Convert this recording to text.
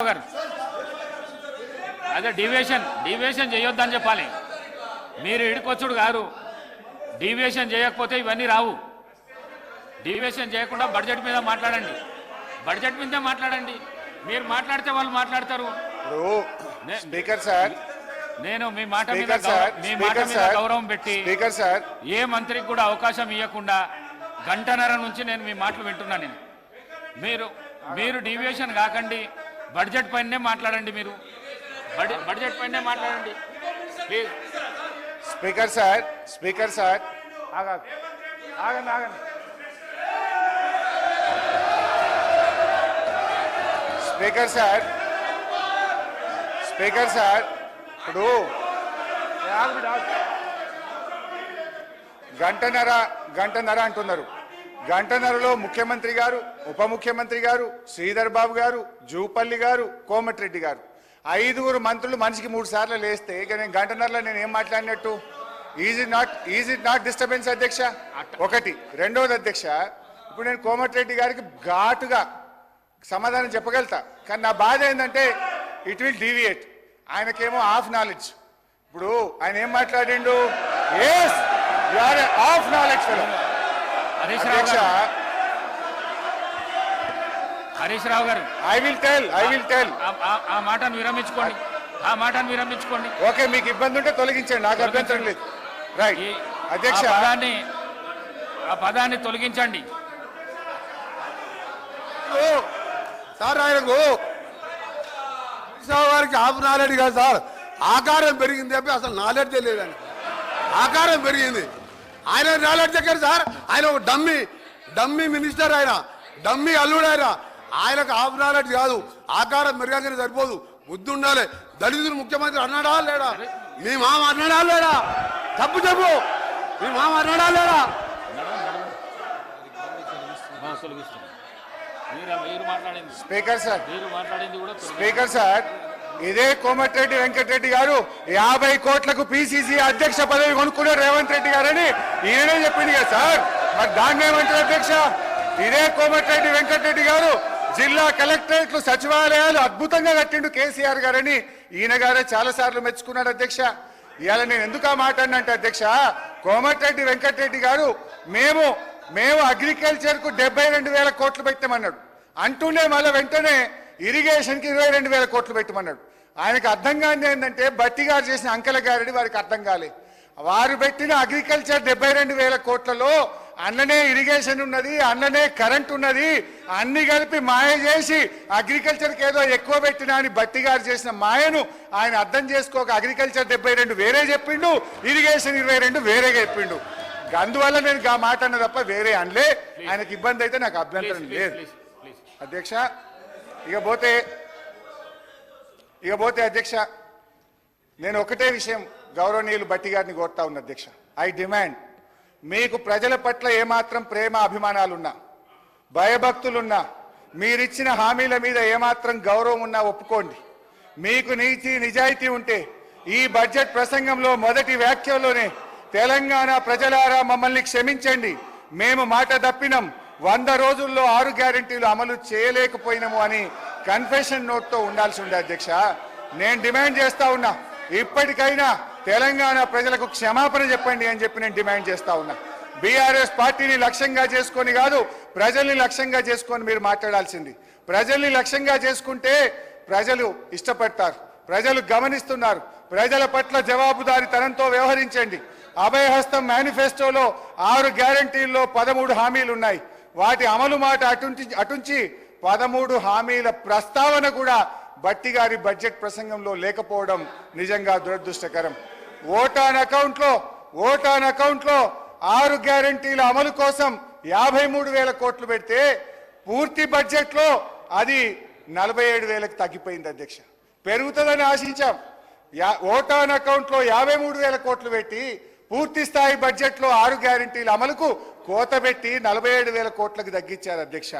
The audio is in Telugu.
గారు అదే డీవియేషన్ చేయొద్దని చెప్పాలి. మీరు ఇడికొచ్చుడు గారు, డీవియేషన్ చేయకపోతే ఇవన్నీ రావు. డీవియేషన్ చేయకుండా బడ్జెట్ మీద మాట్లాడండి, బడ్జెట్ మీదే మాట్లాడండి. మీరు మాట్లాడితే వాళ్ళు మాట్లాడతారు. స్పీకర్ సార్, నేను మీ మాట మీద గౌరవం పెట్టి ఏ మంత్రికి కూడా అవకాశం ఇవ్వకుండా గంటన్నర నుంచి నేను మీ మాటలు వింటున్నాను. మీరు డీవియేషన్ కాకండి, బడ్జెట్ పైనే మాట్లాడండి. మీరు బడ్జెట్ పైనే మాట్లాడండి please. Speaker sir, speaker sir, ఆగండి ఆగండి. స్పీకర్ సార్, స్పీకర్ సార్, ఇప్పుడు గంటన్నర అంటున్నారు. గంటన్నరలో ముఖ్యమంత్రి గారు, ఉప ముఖ్యమంత్రి గారు, శ్రీధర్ బాబు గారు, జూపల్లి గారు, కోమటిరెడ్డి గారు, 5 మంత్రులు మనిషికి 3 సార్లు లేస్తే ఇక నేను గంటన్నరలో నేను ఏం మాట్లాడినట్టు? ఈజ్ ఇట్ నాట్ డిస్టర్బెన్స్ అధ్యక్ష? ఒకటి. రెండవది అధ్యక్ష, ఇప్పుడు నేను కోమటిరెడ్డి గారికి ఘాటుగా సమాధానం చెప్పగలుగుతా, కానీ నా బాధ ఏంటంటే ఇట్ విల్ డీవియేట్. ఆయనకేమో హాఫ్ నాలెడ్జ్. ఇప్పుడు ఆయన ఏం మాట్లాడిండు? Yes, you are half knowledge fellow. Harish Rao garu, I will tell. ఆ మాటను విరమించుకోండి. ఓకే, మీకు ఇబ్బంది ఉంటే తొలగించండి, నాకు అభ్యంతరం లేదు. రైట్ అధ్యక్ష, ఆ పదాన్ని తొలగించండి. సార్, ఆయనకు వారికి హాఫ్ నాలెడ్జ్ కాదు సార్, ఆకారం పెరిగింది చెప్పి అసలు నాలెడ్జ్ లేదని. ఆకారం పెరిగింది, ఆయన నాలెడ్జ్ ఎక్కడ సార్? ఆయన ఒక డమ్మీ మినిస్టర్, ఆయన డమ్మీ అల్లుడు. ఆయనకు హాఫ్ నాలెడ్జ్ కాదు, ఆకారం పెరగానే సరిపోదు, బుద్ధి ఉండాలి. దళితులు ముఖ్యమంత్రి అన్నాడా లేడా? మీ మామ అన్నాడా లేడా? చెప్పు మీ మామ అన్నాడా లేడా? స్పీకర్ సార్, ఇదే కోమటిరెడ్డి వెంకటరెడ్డి గారు 50 కోట్లకు పిసిసి అధ్యక్ష పదవి కొనుక్కున్నారు రేవంత్ రెడ్డి గారని ఈయనే చెప్పింది కదా సార్. మరి దాన్ని ఏమంటారు అధ్యక్ష? ఇదే కోమటిరెడ్డి వెంకటరెడ్డి గారు జిల్లా కలెక్టరేట్లు, సచివాలయాలు అద్భుతంగా కట్టిండు కేసీఆర్ గారని ఈయన గారే చాలా సార్లు మెచ్చుకున్నాడు అధ్యక్ష. ఇవాళ నేను ఎందుకు ఆ మాట అంటే అధ్యక్ష, కోమటిరెడ్డి వెంకటరెడ్డి గారు మేము అగ్రికల్చర్ కు 72,000 కోట్లు పెట్టామన్నాడు. అంటూనే మళ్ళీ వెంటనే ఇరిగేషన్ కి 22,000 కోట్లు పెట్టమన్నాడు. ఆయనకు అర్థం కాని ఏంటంటే బట్టి గారు చేసిన అంకెల గారిని వారికి అర్థం కాలే. వారు పెట్టిన అగ్రికల్చర్ 72,000 కోట్లలో అన్ననే ఇరిగేషన్ ఉన్నది, అన్ననే కరెంట్ ఉన్నది, అన్ని కలిపి మాయ చేసి అగ్రికల్చర్కి ఏదో ఎక్కువ పెట్టినా అని బట్టి గారు చేసిన మాయను ఆయన అర్థం చేసుకోక అగ్రికల్చర్ 72 వేరే చెప్పిండు, ఇరిగేషన్ 22 వేరేగా చెప్పిండు. అందువల్ల నేను ఆ మాట అన్న తప్ప వేరే అనలే. ఆయనకి ఇబ్బంది అయితే నాకు అభ్యంతరం లేదు అధ్యక్ష. ఇకపోతే అధ్యక్ష, నేను ఒకటే విషయం గౌరవనీయులు బట్టి గారిని కోరుతా ఉన్నా అధ్యక్ష. ఐ డిమాండ్, మీకు ప్రజల పట్ల ఏమాత్రం ప్రేమ అభిమానాలున్నా, భయభక్తులున్నా, మీరిచ్చిన హామీల మీద ఏమాత్రం గౌరవం ఉన్నా ఒప్పుకోండి. మీకు నీతి నిజాయితీ ఉంటే ఈ బడ్జెట్ ప్రసంగంలో మొదటి వ్యాఖ్యలోనే తెలంగాణ ప్రజలారా మమ్మల్ని క్షమించండి, మేము మాట తప్పినాం, 100 రోజుల్లో 6 గ్యారెంటీలు అమలు చేయలేకపోయినాము అని కన్ఫెషన్ నోట్తో ఉండాల్సి ఉండే అధ్యక్ష. నేను డిమాండ్ చేస్తా ఉన్నా, ఇప్పటికైనా తెలంగాణ ప్రజలకు క్షమాపణ చెప్పండి అని చెప్పి నేను డిమాండ్ చేస్తా ఉన్నా. బీఆర్ఎస్ పార్టీని లక్ష్యంగా చేసుకొని కాదు, ప్రజల్ని లక్ష్యంగా చేసుకొని మీరు మాట్లాడాల్సింది. ప్రజల్ని లక్ష్యంగా చేసుకుంటే ప్రజలు ఇష్టపడతారు, ప్రజలు గమనిస్తున్నారు. ప్రజల పట్ల జవాబుదారీతనంతో వ్యవహరించండి. అభయహస్తం మేనిఫెస్టోలో 6 గ్యారంటీల్లో 13 హామీలు ఉన్నాయి. వాటి అమలు మాట అటుంచి 13 హామీల ప్రస్తావన కూడా బట్టి గారి బడ్జెట్ ప్రసంగంలో లేకపోవడం నిజంగా దురదృష్టకరం. ఓటాన్ అకౌంట్లో 6 గ్యారంటీల అమలు కోసం 53,000 కోట్లు పెడితే పూర్తి బడ్జెట్లో అది 47,000కు తగ్గిపోయింది అధ్యక్ష. పెరుగుతుందని ఆశించాం. ఓటాన్ అకౌంట్లో 53,000 కోట్లు పెట్టి పూర్తి స్థాయి బడ్జెట్లో 6 గ్యారంటీల అమలుకు కోత పెట్టి 47,000 కోట్లకు తగ్గించారు అధ్యక్ష.